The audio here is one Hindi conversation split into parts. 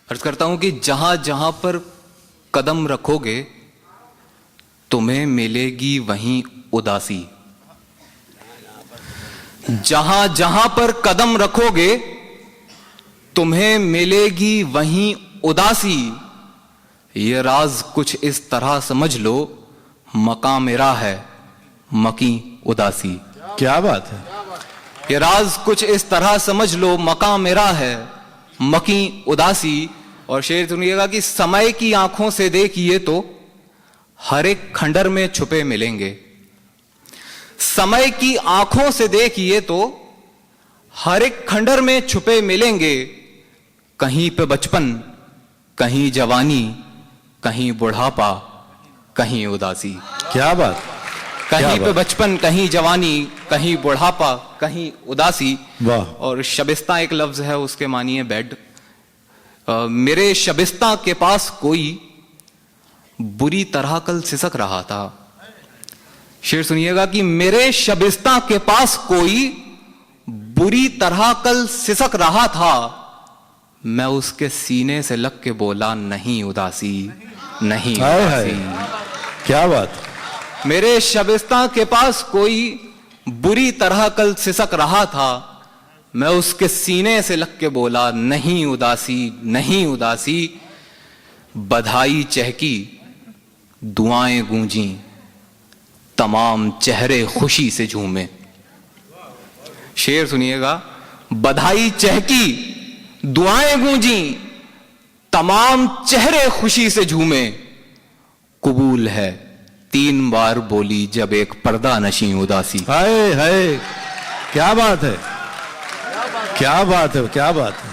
अर्ज करता हूं कि जहां जहां पर कदम रखोगे तुम्हें मिलेगी वहीं उदासी। जहां जहां पर कदम रखोगे तुम्हें मिलेगी वहीं उदासी। ये राज कुछ इस तरह समझ लो, मकाम मेरा है मकी उदासी। क्या बात है। ये राज कुछ इस तरह समझ लो, मकाम मेरा है मकी उदासी। और शेर सुनिएगा कि समय की आंखों से देखिए तो हर एक खंडर में छुपे मिलेंगे। समय की आंखों से देखिए तो हर एक खंडर में छुपे मिलेंगे। कहीं पे बचपन, कहीं जवानी, कहीं बुढ़ापा, कहीं उदासी। क्या बात। कहीं पे बचपन, कहीं जवानी, कहीं बुढ़ापा, कहीं उदासी। वाह। और शबिस्ता एक लफ्ज है, उसके मानिए बेड। मेरे शबिस्ता के पास कोई बुरी तरह कल सिसक रहा था। शेर सुनिएगा कि मेरे शबिस्ता के पास कोई बुरी तरह कल सिसक रहा था। मैं उसके सीने से लग के बोला नहीं उदासी, नहीं उदासी। क्या बात। मेरे शबिस्ता के पास कोई बुरी तरह कल सिसक रहा था। मैं उसके सीने से लग के बोला नहीं उदासी, नहीं उदासी। बधाई चहकी, दुआएं गूंजी, तमाम चेहरे खुशी से झूमे। शेर सुनिएगा, बधाई चहकी, दुआएं गूंजी, तमाम चेहरे खुशी से झूमे। कबूल है 3 बार बोली जब एक पर्दा नशी उदासी। हाय हाय, क्या बात है, क्या बात है, क्या बात है।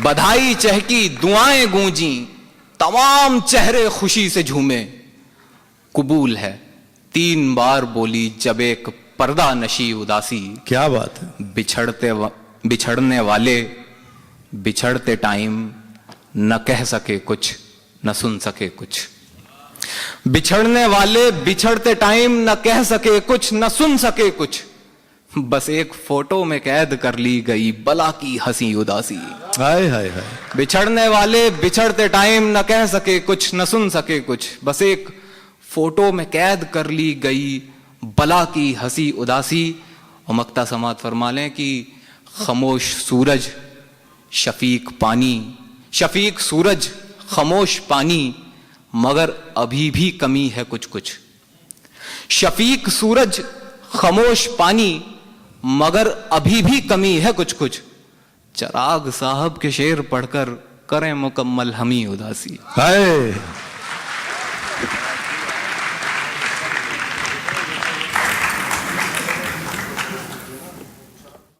बधाई चहकी, दुआएं गूंजी, तमाम चेहरे खुशी से झूमे। कबूल है 3 बार बोली जब एक पर्दा नशी उदासी। क्या बात है। बिछड़ने वाले बिछड़ते टाइम न कह सके कुछ, न सुन सके कुछ। बिछड़ने वाले बिछड़ते टाइम न कह सके कुछ, न सुन सके कुछ। बस एक फोटो में कैद कर ली गई बला की हंसी उदासी। हाय हाय हाय। बिछड़ने वाले बिछड़ते टाइम न कह सके कुछ, न सुन सके कुछ। बस एक फोटो में कैद कर ली गई बला की हंसी उदासी। और मक्ता समात फरमा लें कि खामोश सूरज शफीक पानी, शफीक सूरज खामोश पानी, मगर अभी भी कमी है कुछ कुछ। शफीक सूरज खामोश पानी, मगर अभी भी कमी है कुछ कुछ। चिराग साहब के शेर पढ़कर करें मुकम्मल हमी उदासी। हाय।